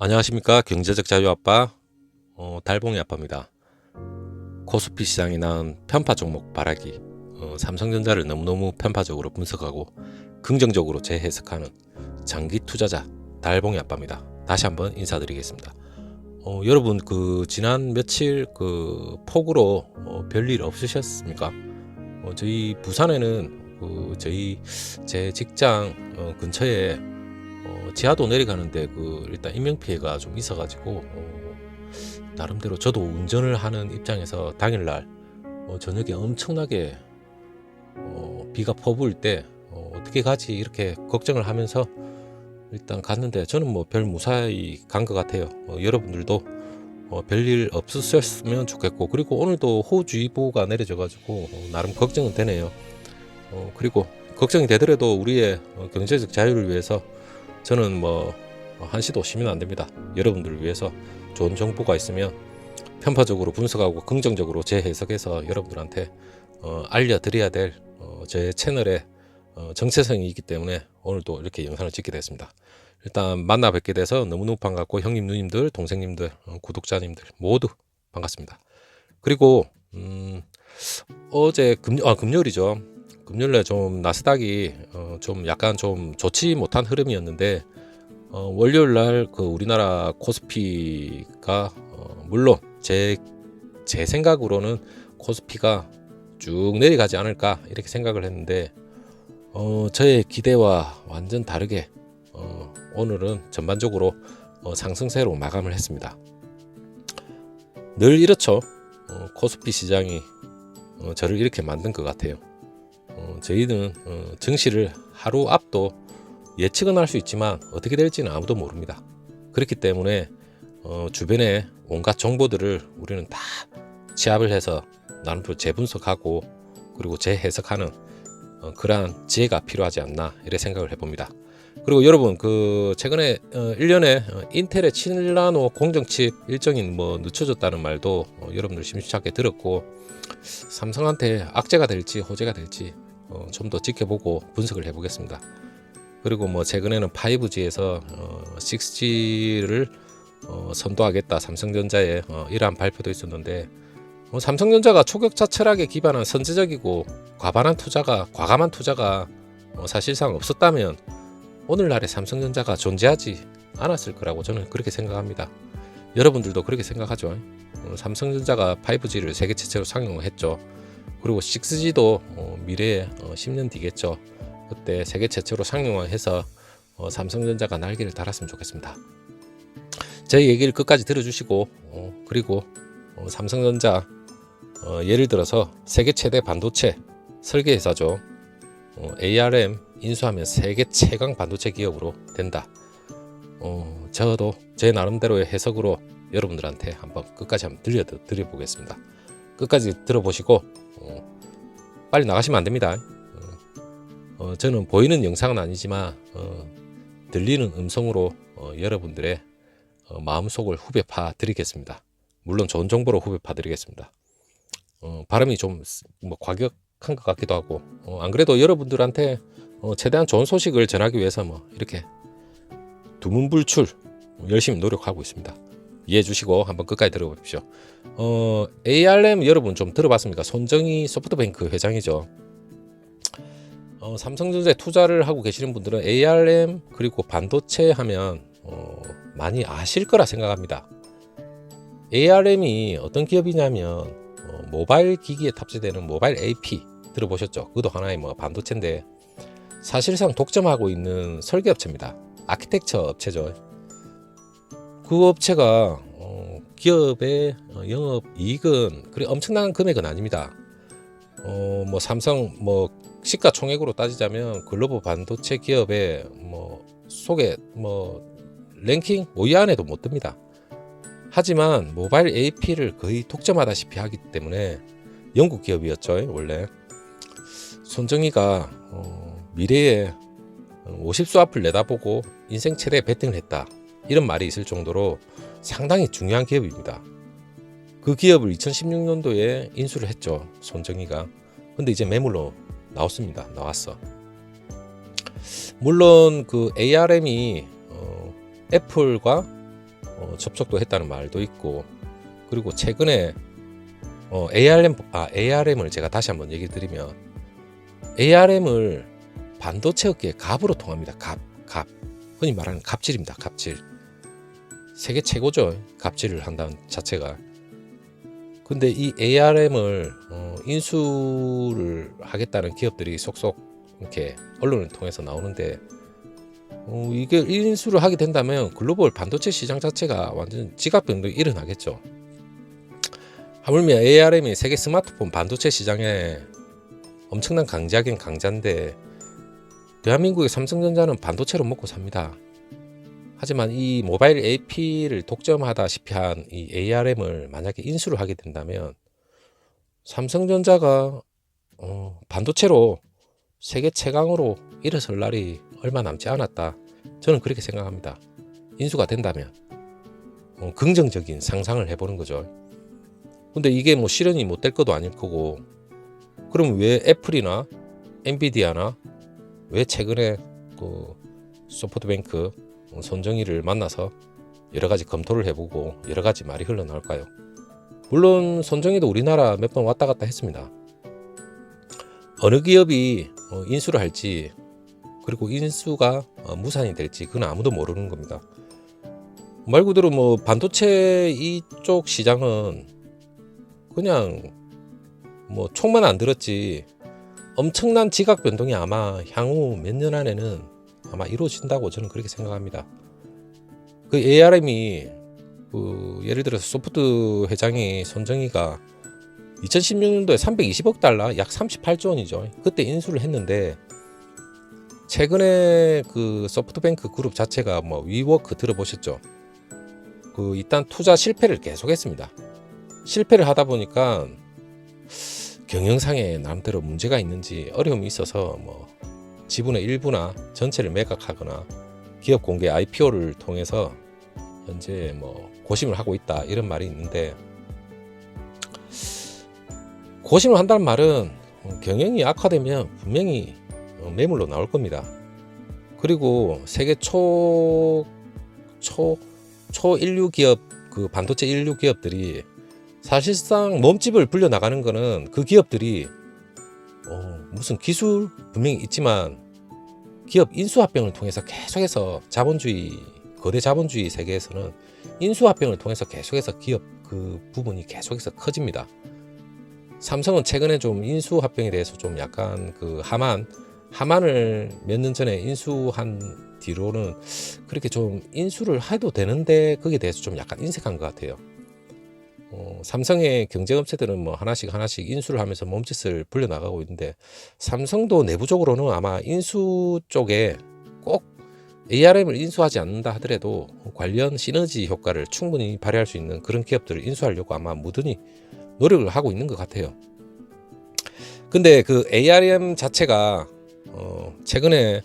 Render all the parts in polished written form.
안녕하십니까. 경제적 자유 아빠 달봉이 아빠입니다. 코스피 시장이 낳은 편파 종목 바라기, 삼성전자를 너무너무 편파적으로 분석하고 긍정적으로 재해석하는 장기 투자자 달봉이 아빠입니다. 다시 한번 인사드리겠습니다. 여러분 그 지난 며칠 그 폭우로 별일 없으셨습니까? 저희 부산에는 제 직장 근처에 지하도 내려가는데 일단 인명피해가 좀 있어가지고 나름대로 저도 운전을 하는 입장에서 당일날 저녁에 엄청나게 비가 퍼부을 때 어떻게 가지 이렇게 걱정을 하면서 일단 갔는데 저는 뭐 별 무사히 간 것 같아요. 여러분들도 별일 없으셨으면 좋겠고, 그리고 오늘도 호우주의보가 내려져가지고 나름 걱정은 되네요. 그리고 걱정이 되더라도 우리의 경제적 자유를 위해서 저는 뭐 한시도 쉬면 안 됩니다. 여러분들을 위해서 좋은 정보가 있으면 편파적으로 분석하고 긍정적으로 재해석해서 여러분들한테 알려드려야 될 제 채널의 정체성이 있기 때문에 오늘도 이렇게 영상을 찍게 됐습니다. 일단 만나 뵙게 돼서 너무너무 반갑고, 형님, 누님들, 동생님들, 구독자님들 모두 반갑습니다. 그리고 어제 금요일이죠. 금요일에 좀 나스닥이 좀 약간 좀 좋지 못한 흐름이었는데, 월요일 날 그 우리나라 코스피가 물론 제 생각으로는 코스피가 쭉 내려가지 않을까 이렇게 생각을 했는데, 저의 기대와 완전 다르게 오늘은 전반적으로 상승세로 마감을 했습니다. 늘 이렇죠. 코스피 시장이 저를 이렇게 만든 것 같아요. 저희는 증시를 하루 앞도 예측은 할 수 있지만 어떻게 될지는 아무도 모릅니다. 그렇기 때문에 주변에 온갖 정보들을 우리는 다 취합을 해서 나름대로 재분석하고 그리고 재해석하는 그러한 지혜가 필요하지 않나 이렇게 생각을 해봅니다. 그리고 여러분 그 최근에 1년에 인텔의 7나노 공정칩 일정이 뭐 늦춰졌다는 말도 여러분들 심심찮게 들었고, 삼성한테 악재가 될지 호재가 될지 좀 더 지켜보고 분석을 해보겠습니다. 그리고 뭐 최근에는 5G에서 6G를 선도하겠다 삼성전자에 이러한 발표도 있었는데, 삼성전자가 초격차 철학에 기반한 선제적이고 과감한 투자가 사실상 없었다면 오늘날의 삼성전자가 존재하지 않았을 거라고 저는 그렇게 생각합니다. 여러분들도 그렇게 생각하죠? 삼성전자가 5G를 세계 최초로 상용했죠. 그리고 6G도 미래에 10년 뒤겠죠. 그때 세계 최초로 상용화해서 삼성전자가 날개를 달았으면 좋겠습니다. 제 얘기를 끝까지 들어주시고, 그리고 삼성전자 예를 들어서 세계 최대 반도체 설계 회사죠. ARM 인수하면 세계 최강 반도체 기업으로 된다. 저도 제 나름대로의 해석으로 여러분들한테 끝까지 한번 들려보겠습니다. 끝까지 들어보시고 빨리 나가시면 안 됩니다. 저는 보이는 영상은 아니지만 들리는 음성으로 여러분들의 마음속을 후벼 파 드리겠습니다. 물론 좋은 정보로 후벼 파 드리겠습니다. 발음이 좀 뭐 과격한 것 같기도 하고, 안 그래도 여러분들한테 최대한 좋은 소식을 전하기 위해서 뭐 이렇게 두문불출 열심히 노력하고 있습니다. 이해해 주시고 한번 끝까지 들어보십시오. ARM 여러분 좀 들어봤습니까? 손정희 소프트뱅크 회장이죠. 삼성전자에 투자를 하고 계시는 분들은 ARM 그리고 반도체 하면 많이 아실 거라 생각합니다. ARM이 어떤 기업이냐면 모바일 기기에 탑재되는 모바일 AP 들어보셨죠? 그것도 하나의 뭐 반도체인데 사실상 독점하고 있는 설계 업체입니다. 아키텍처 업체죠. 그 업체가 기업의 영업 이익은 그리 엄청난 금액은 아닙니다. 뭐 삼성 뭐 시가총액으로 따지자면 글로벌 반도체 기업의 뭐 속에 뭐 랭킹 5위 안에도 못 듭니다. 하지만 모바일 AP를 거의 독점하다시피 하기 때문에 영국 기업이었죠. 원래 손정희가 미래에 50수 앞을 내다보고 인생 최대 베팅을 했다, 이런 말이 있을 정도로 상당히 중요한 기업입니다. 그 기업을 2016년도에 인수를 했죠, 손정희가. 근데 이제 매물로 나왔어. 물론 그 ARM이 애플과 접촉도 했다는 말도 있고, 그리고 최근에 ARM을 제가 다시 한번 얘기 드리면, ARM을 반도체 업계의 갑으로 통합니다. 갑. 흔히 말하는 갑질입니다. 갑질. 세계 최고죠. 갑질을 한다는 자체가. 근데 이 ARM을 인수를 하겠다는 기업들이 속속 이렇게 언론을 통해서 나오는데, 이게 인수를 하게 된다면 글로벌 반도체 시장 자체가 완전 지각 변동이 일어나겠죠. 하물며 ARM이 세계 스마트폰 반도체 시장에 엄청난 강자긴 강자인데, 대한민국의 삼성전자는 반도체로 먹고 삽니다. 하지만 이 모바일 AP를 독점하다시피 한 이 ARM을 만약에 인수를 하게 된다면, 삼성전자가 반도체로 세계 최강으로 일어설 날이 얼마 남지 않았다. 저는 그렇게 생각합니다. 인수가 된다면 긍정적인 상상을 해보는 거죠. 근데 이게 뭐 실현이 못 될 것도 아닐 거고, 그럼 왜 애플이나 엔비디아나 왜 최근에 그 소프트뱅크 손정희를 만나서 여러 가지 검토를 해보고 여러 가지 말이 흘러나올까요? 물론 손정희도 우리나라 몇 번 왔다 갔다 했습니다. 어느 기업이 인수를 할지, 그리고 인수가 무산이 될지 그건 아무도 모르는 겁니다. 말 그대로 뭐 반도체 이쪽 시장은 그냥 뭐 총만 안 들었지 엄청난 지각 변동이 아마 향후 몇 년 안에는 아마 이루어진다고 저는 그렇게 생각합니다. 그 ARM이 예를 들어서 소프트 회장이 손정희가 2016년도에 320억 달러 약 38조 원이죠. 그때 인수를 했는데, 최근에 그 소프트뱅크 그룹 자체가 뭐 위워크 들어보셨죠? 일단 투자 실패를 계속했습니다. 실패를 하다 보니까 경영상에 나름대로 문제가 있는지 어려움이 있어서 뭐 지분의 일부나 전체를 매각하거나 기업 공개 IPO를 통해서 현재 뭐 고심을 하고 있다, 이런 말이 있는데, 고심을 한다는 말은 경영이 악화되면 분명히 매물로 나올 겁니다. 그리고 세계 초인류 기업, 그 반도체 인류 기업들이 사실상 몸집을 불려 나가는 거는 그 기업들이 무슨 기술 분명히 있지만 기업 인수합병을 통해서 계속해서 거대 자본주의 세계에서는 인수합병을 통해서 계속해서 기업 그 부분이 계속해서 커집니다. 삼성은 최근에 좀 인수합병에 대해서 좀 약간 그 하만을 몇 년 전에 인수한 뒤로는 그렇게 좀 인수를 해도 되는데 거기에 대해서 좀 약간 인색한 것 같아요. 삼성의 경쟁업체들은 뭐 하나씩 인수를 하면서 몸짓을 불려나가고 있는데, 삼성도 내부적으로는 아마 인수 쪽에 꼭 ARM을 인수하지 않는다 하더라도 관련 시너지 효과를 충분히 발휘할 수 있는 그런 기업들을 인수하려고 아마 무던히 노력을 하고 있는 것 같아요. 근데 그 ARM 자체가 최근에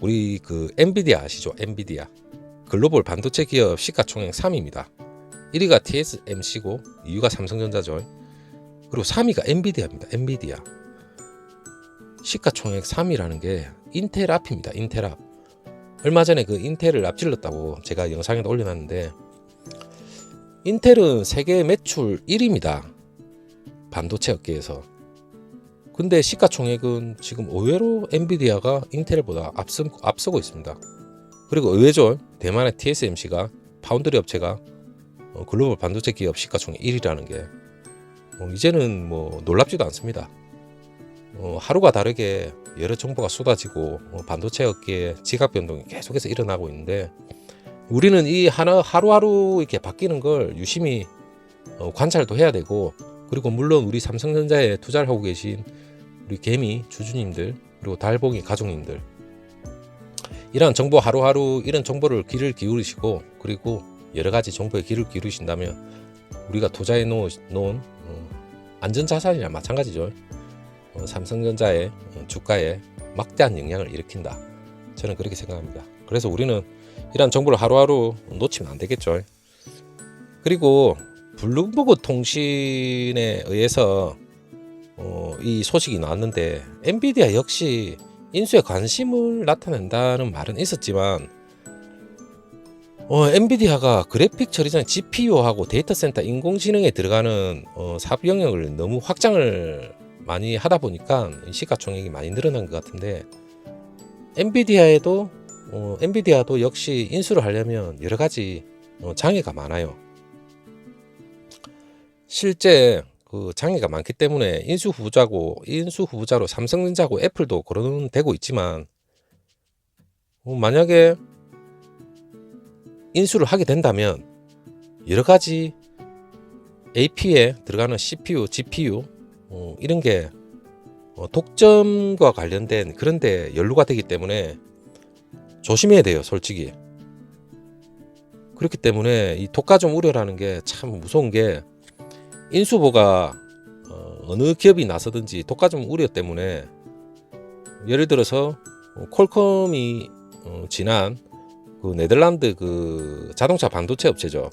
우리 그 엔비디아 아시죠? 엔비디아 글로벌 반도체 기업 시가총액 3위입니다. 1위가 TSMC고 2위가 삼성전자죠. 그리고 3위가 엔비디아입니다. 엔비디아. 시가총액 3위라는 게 인텔 앞입니다. 인텔 앞. 얼마 전에 그 인텔을 앞질렀다고 제가 영상에도 올려놨는데, 인텔은 세계 매출 1위입니다. 반도체 업계에서. 근데 시가총액은 지금 의외로 엔비디아가 인텔보다 앞서고 있습니다. 그리고 의외죠. 대만의 TSMC가 파운드리 업체가 글로벌 반도체 기업 시가총액 1위라는 게 이제는 뭐 놀랍지도 않습니다. 하루가 다르게 여러 정보가 쏟아지고 반도체 업계의 지각 변동이 계속해서 일어나고 있는데, 우리는 이 하루하루 이렇게 바뀌는 걸 유심히 관찰도 해야 되고, 그리고 물론 우리 삼성전자에 투자를 하고 계신 우리 개미 주주님들, 그리고 달봉이 가족님들, 이런 정보 하루하루 이런 정보를 귀를 기울이시고, 그리고 여러 가지 정보에 귀를 기울이신다면 우리가 투자해 놓은 안전자산이나 마찬가지죠. 삼성전자의 주가에 막대한 영향을 일으킨다. 저는 그렇게 생각합니다. 그래서 우리는 이런 정보를 하루하루 놓치면 안 되겠죠. 그리고 블룸버그 통신에 의해서 이 소식이 나왔는데, 엔비디아 역시 인수에 관심을 나타낸다는 말은 있었지만 엔비디아가 그래픽 처리장 GPU하고 데이터 센터 인공지능에 들어가는 사업 영역을 너무 확장을 많이 하다 보니까 시가총액이 많이 늘어난 것 같은데, 엔비디아도 역시 인수를 하려면 여러 가지 장애가 많아요. 실제 그 장애가 많기 때문에 인수 후보자로 삼성전자하고 애플도 거론되고 있지만, 만약에 인수를 하게 된다면 여러 가지 AP에 들어가는 CPU, GPU 이런 게 독점과 관련된 그런 데 연루가 되기 때문에 조심해야 돼요, 솔직히. 그렇기 때문에 이 독과점 우려라는 게 참 무서운 게, 인수보가 어느 기업이 나서든지 독과점 우려 때문에, 예를 들어서 퀄컴이 지난 그 네덜란드 그 자동차 반도체 업체죠,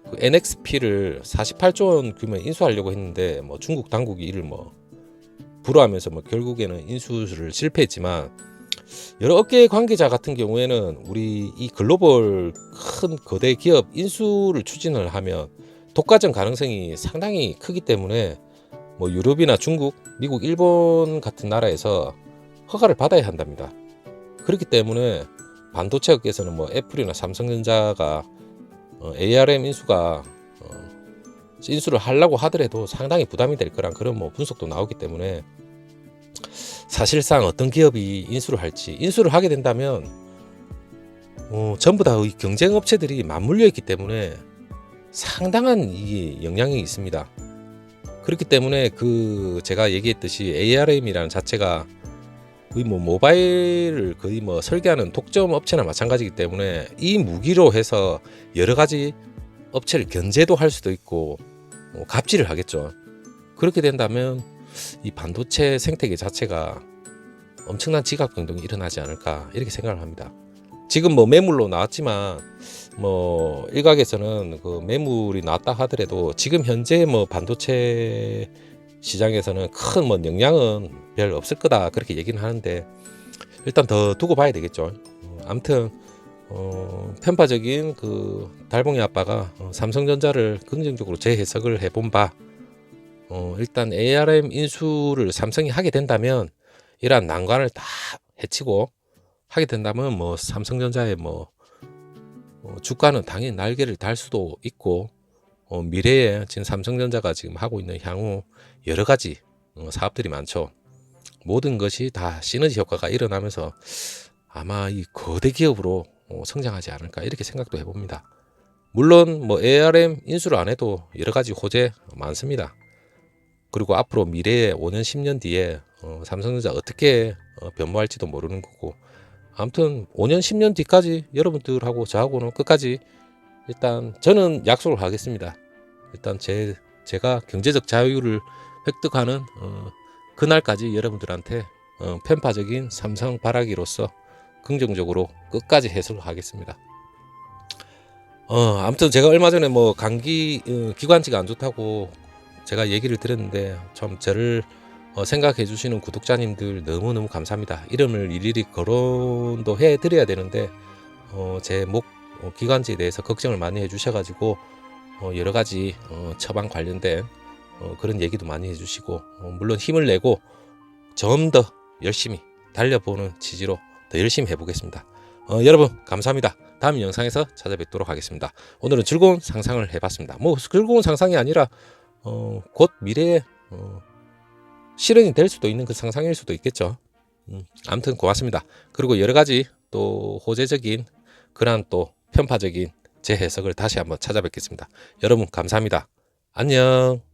그 NXP를 48조 원 규모에 인수하려고 했는데 중국 당국이 이를 불허하면서 결국에는 인수를 실패했지만, 여러 업계 관계자 같은 경우에는 우리 이 글로벌 큰 거대 기업 인수를 추진을 하면 독과점 가능성이 상당히 크기 때문에 유럽이나 중국, 미국, 일본 같은 나라에서 허가를 받아야 한답니다. 그렇기 때문에 반도체 업계에서는 애플이나 삼성전자가 ARM 인수를 하려고 하더라도 상당히 부담이 될 거란 그런 분석도 나오기 때문에, 사실상 어떤 기업이 인수를 하게 된다면 전부 다 경쟁 업체들이 맞물려 있기 때문에 상당한 이 영향이 있습니다. 그렇기 때문에 제가 얘기했듯이 ARM이라는 자체가 거의 모바일을 거의 설계하는 독점 업체나 마찬가지이기 때문에, 이 무기로 해서 여러 가지 업체를 견제도 할 수도 있고 갑질을 하겠죠. 그렇게 된다면 이 반도체 생태계 자체가 엄청난 지각 변동이 일어나지 않을까, 이렇게 생각을 합니다. 지금 매물로 나왔지만 일각에서는 그 매물이 나왔다 하더라도 지금 현재 반도체 시장에서는 큰 영향은 별 없을 거다, 그렇게 얘기는 하는데, 일단 더 두고 봐야 되겠죠. 아무튼 편파적인 그 달봉이 아빠가 삼성전자를 긍정적으로 재해석을 해본 바, 일단 ARM 인수를 삼성이 하게 된다면 이러한 난관을 다 해치고 하게 된다면 삼성전자의 주가는 당연히 날개를 달 수도 있고, 미래에 지금 삼성전자가 지금 하고 있는 향후 여러 가지 사업들이 많죠. 모든 것이 다 시너지 효과가 일어나면서 아마 이 거대 기업으로 성장하지 않을까, 이렇게 생각도 해봅니다. 물론 ARM 인수를 안 해도 여러 가지 호재 많습니다. 그리고 앞으로 미래에 5년 10년 뒤에 삼성전자 어떻게 변모할지도 모르는 거고, 아무튼 5년 10년 뒤까지 여러분들하고 저하고는 끝까지 일단 저는 약속을 하겠습니다. 일단 제가 경제적 자유를 획득하는 그날까지 여러분들한테 편파적인 삼성 바라기로서 긍정적으로 끝까지 해석을 하겠습니다. 아무튼 제가 얼마 전에 감기 기관지가 안 좋다고 제가 얘기를 드렸는데, 참 저를 생각해 주시는 구독자님들 너무너무 감사합니다. 이름을 일일이 거론도 해드려야 되는데 제 목 기관지에 대해서 걱정을 많이 해주셔가지고 여러 가지 처방 관련된 그런 얘기도 많이 해주시고, 물론 힘을 내고 좀 더 열심히 달려보는 취지로 더 열심히 해보겠습니다. 여러분 감사합니다. 다음 영상에서 찾아뵙도록 하겠습니다. 오늘은 즐거운 상상을 해봤습니다. 즐거운 상상이 아니라 곧 미래에 실현이 될 수도 있는 그 상상일 수도 있겠죠. 아무튼 고맙습니다. 그리고 여러 가지 또 호재적인 그런 또 편파적인 제 해석을 다시 한번 찾아뵙겠습니다. 여러분 감사합니다. 안녕.